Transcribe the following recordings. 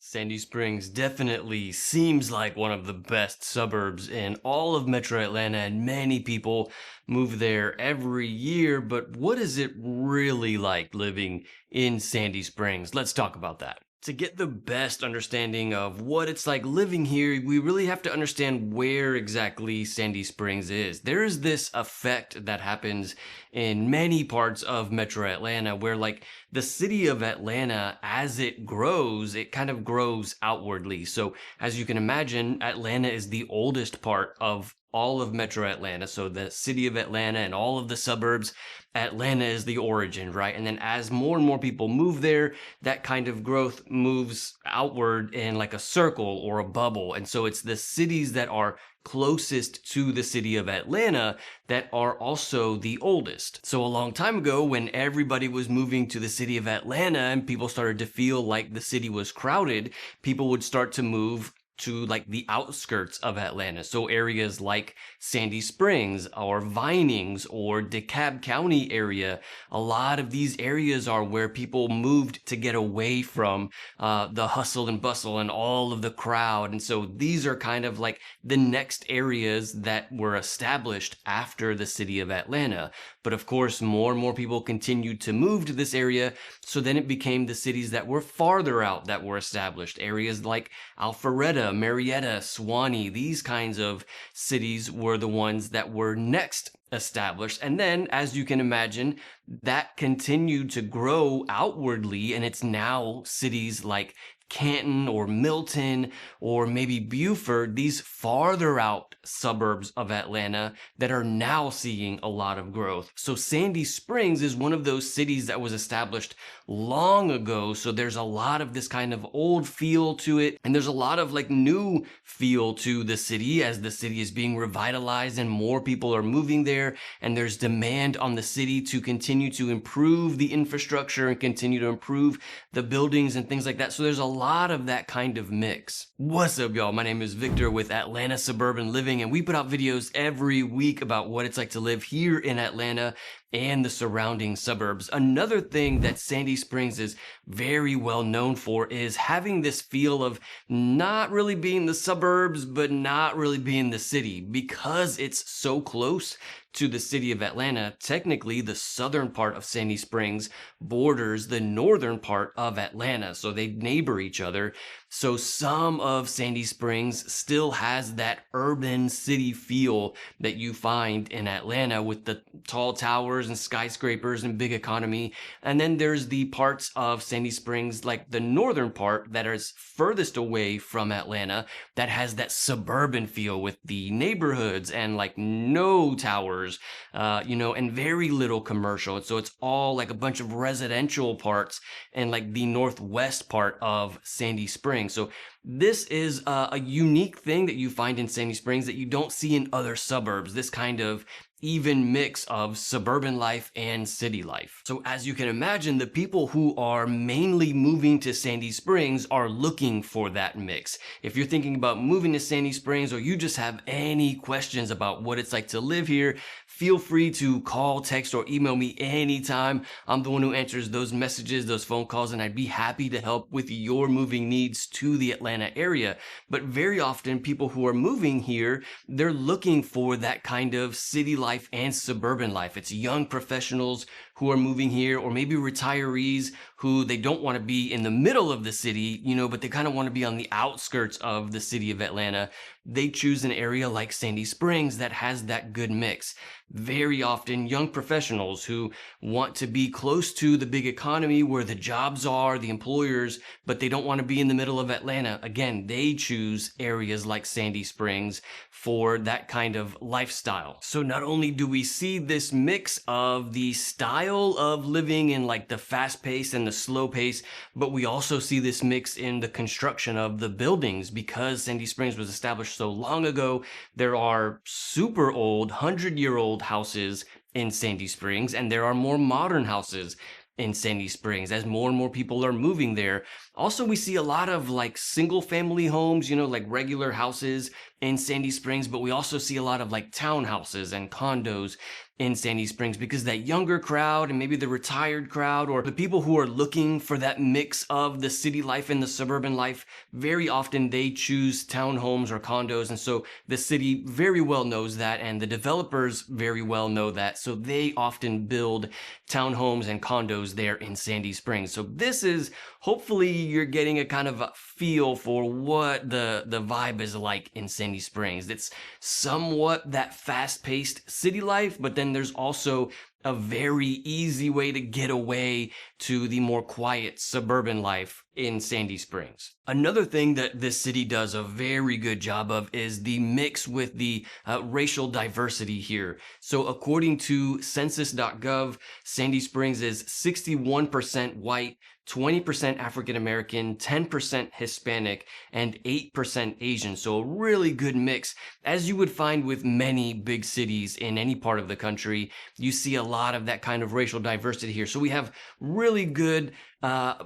Sandy Springs definitely seems like one of the best suburbs in all of Metro Atlanta, and many people move there every year. But what is it really like living in Sandy Springs? Let's talk about that. To get the best understanding of what it's like living here, we really have to understand where exactly Sandy Springs is. There is this effect that happens in many parts of Metro Atlanta where, like, the city of Atlanta, as it grows, it kind of grows outwardly. So, as you can imagine, Atlanta is the oldest part of all of Metro Atlanta. So, the city of Atlanta and all of the suburbs, Atlanta is the origin, right? And then as more and more people move there, that kind of growth moves outward in like a circle or a bubble. And so it's the cities that are closest to the city of Atlanta that are also the oldest. So a long time ago, when everybody was moving to the city of Atlanta and people started to feel like the city was crowded, people would start to move to like the outskirts of Atlanta. So areas like Sandy Springs or Vinings or DeKalb County area, a lot of these areas are where people moved to get away from the hustle and bustle and all of the crowd. And so these are kind of like the next areas that were established after the city of Atlanta. But of course, more and more people continued to move to this area. So then it became the cities that were farther out that were established. Areas like Alpharetta, Marietta, Swanee, these kinds of cities were the ones that were next established. And then, as you can imagine, that continued to grow outwardly, and it's now cities like Canton or Milton or maybe Buford, these farther out suburbs of Atlanta that are now seeing a lot of growth. So Sandy Springs is one of those cities that was established long ago. So there's a lot of this kind of old feel to it. And there's a lot of like new feel to the city as the city is being revitalized and more people are moving there. And there's demand on the city to continue to improve the infrastructure and continue to improve the buildings and things like that. So there's a lot of that kind of mix. What's up, y'all? My name is Victor with Atlanta Suburban Living, and we put out videos every week about what it's like to live here in Atlanta and the surrounding suburbs. Another thing that Sandy Springs is very well known for is having this feel of not really being the suburbs, but not really being the city. Because it's so close to the city of Atlanta, technically the southern part of Sandy Springs borders the northern part of Atlanta, so they neighbor each other. So some of Sandy Springs still has that urban city feel that you find in Atlanta with the tall towers and skyscrapers and big economy. And then there's the parts of Sandy Springs, like the northern part that is furthest away from Atlanta, that has that suburban feel with the neighborhoods and like no towers, and very little commercial. And so it's all like a bunch of residential parts and like the northwest part of Sandy Springs. So this is a unique thing that you find in Sandy Springs that you don't see in other suburbs, this kind of even mix of suburban life and city life. So as you can imagine, the people who are mainly moving to Sandy Springs are looking for that mix. If you're thinking about moving to Sandy Springs or you just have any questions about what it's like to live here, feel free to call, text, or email me anytime. I'm the one who answers those messages, those phone calls, and I'd be happy to help with your moving needs to the Atlanta area. But very often, people who are moving here, they're looking for that kind of city life and suburban life. It's young professionals who are moving here, or maybe retirees who they don't want to be in the middle of the city, but they kind of want to be on the outskirts of the city of Atlanta. They choose an area like Sandy Springs that has that good mix. Very often, young professionals who want to be close to the big economy where the jobs are, the employers, but they don't want to be in the middle of Atlanta. Again, they choose areas like Sandy Springs for that kind of lifestyle. So not only do we see this mix of the style of living in like the fast pace and the slow pace, but we also see this mix in the construction of the buildings. Because Sandy Springs was established so long ago, there are super old, 100-year-old houses in Sandy Springs, and there are more modern houses in Sandy Springs. As more and more people are moving there, Also, we see a lot of like single family homes, like regular houses in Sandy Springs, but we also see a lot of like townhouses and condos in Sandy Springs because that younger crowd and maybe the retired crowd or the people who are looking for that mix of the city life and the suburban life, very often they choose townhomes or condos. And so the city very well knows that, and the developers very well know that. So they often build townhomes and condos there in Sandy Springs. So this is, hopefully you're getting a kind of a feel for what the vibe is like in Sandy Springs. It's somewhat that fast-paced city life, but then there's also a very easy way to get away to the more quiet suburban life in Sandy Springs. Another thing that this city does a very good job of is the mix with the racial diversity here. So according to census.gov, Sandy Springs is 61% white, 20% African American, 10% Hispanic, and 8% Asian. So a really good mix. As you would find with many big cities in any part of the country, you see a lot of that kind of racial diversity here. So we have really good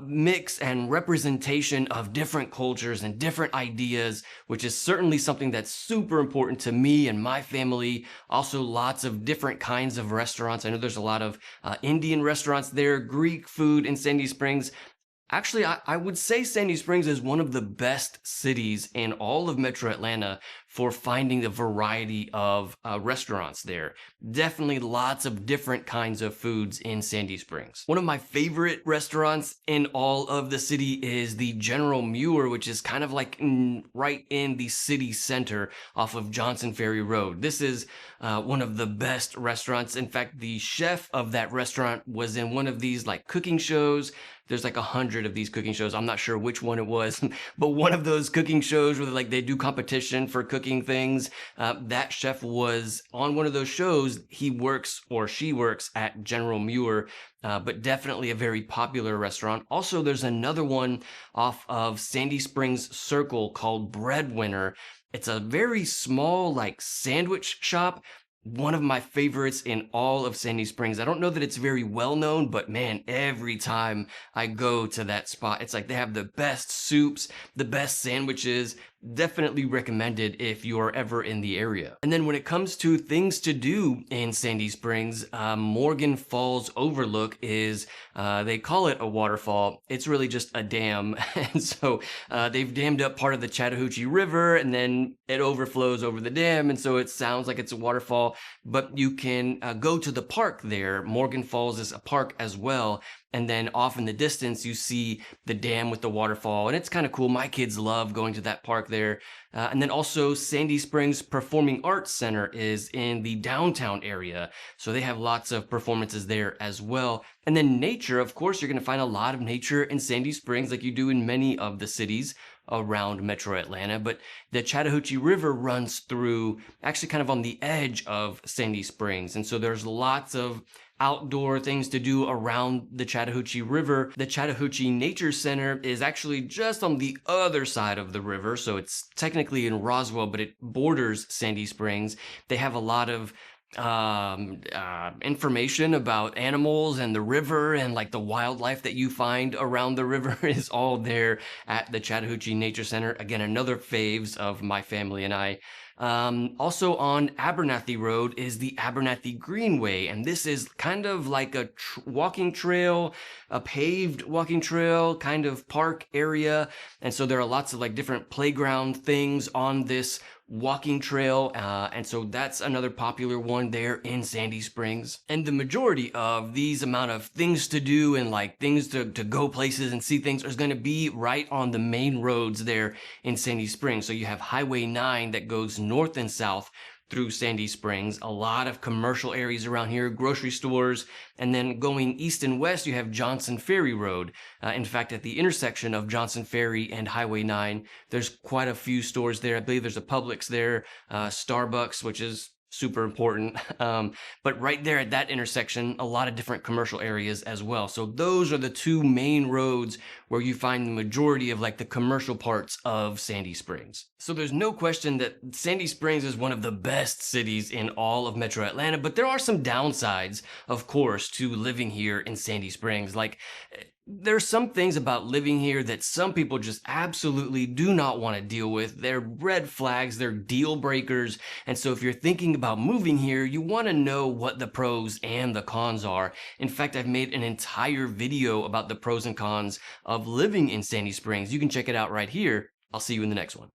mix and representation of different cultures and different ideas, which is certainly something that's super important to me and my family. Also, lots of different kinds of restaurants. I know there's a lot of Indian restaurants there, Greek food in Sandy Springs. Actually, I would say Sandy Springs is one of the best cities in all of Metro Atlanta for finding a variety of restaurants there. Definitely lots of different kinds of foods in Sandy Springs. One of my favorite restaurants in all of the city is the General Muir, which is kind of like right in the city center off of Johnson Ferry Road. This is one of the best restaurants. In fact, the chef of that restaurant was in one of these like cooking shows. There's like 100 of these cooking shows. I'm not sure which one it was, but one of those cooking shows where like they do competition for cooking things. That chef was on one of those shows. He works or she works at General Muir, but definitely a very popular restaurant. Also, there's another one off of Sandy Springs Circle called Breadwinner. It's a very small like sandwich shop. One of my favorites in all of Sandy Springs. I don't know that it's very well known, but man, every time I go to that spot, it's like they have the best soups, the best sandwiches. Definitely recommended if you are ever in the area. And then when it comes to things to do in Sandy Springs, Morgan Falls Overlook is, they call it a waterfall. It's really just a dam. And so they've dammed up part of the Chattahoochee River and then it overflows over the dam. And so it sounds like it's a waterfall, but you can go to the park there. Morgan Falls is a park as well. And then off in the distance, you see the dam with the waterfall. And it's kind of cool. My kids love going to that park there. And then also Sandy Springs Performing Arts Center is in the downtown area. So they have lots of performances there as well. And then nature, of course, you're going to find a lot of nature in Sandy Springs like you do in many of the cities around Metro Atlanta. But the Chattahoochee River runs through actually kind of on the edge of Sandy Springs. And so there's lots of outdoor things to do around the Chattahoochee River. The Chattahoochee Nature Center is actually just on the other side of the river, so it's technically in Roswell, but it borders Sandy Springs. They have a lot of information about animals and the river and like the wildlife that you find around the river is all there at the Chattahoochee Nature Center. Again, another faves of my family and I. Also on Abernathy Road is the Abernathy Greenway, and this is kind of like a walking trail, a paved walking trail, kind of park area. And so there are lots of like different playground things on this walking trail, and so that's another popular one there in Sandy Springs. And the majority of these amount of things to do and like things to go places and see things is going to be right on the main roads there in Sandy Springs. So you have Highway 9 that goes north and south through Sandy Springs, a lot of commercial areas around here, grocery stores, and then going east and west, you have Johnson Ferry Road. In fact, at the intersection of Johnson Ferry and Highway 9, there's quite a few stores there. I believe there's a Publix there, Starbucks, which is super important. But right there at that intersection, a lot of different commercial areas as well. So those are the two main roads where you find the majority of like the commercial parts of Sandy Springs. So there's no question that Sandy Springs is one of the best cities in all of Metro Atlanta, but there are some downsides, of course, to living here in Sandy Springs. Like, there's some things about living here that some people just absolutely do not want to deal with. They're red flags, they're deal breakers. And so if you're thinking about moving here, you want to know what the pros and the cons are. In fact, I've made an entire video about the pros and cons of living in Sandy Springs. You can check it out right here. I'll see you in the next one.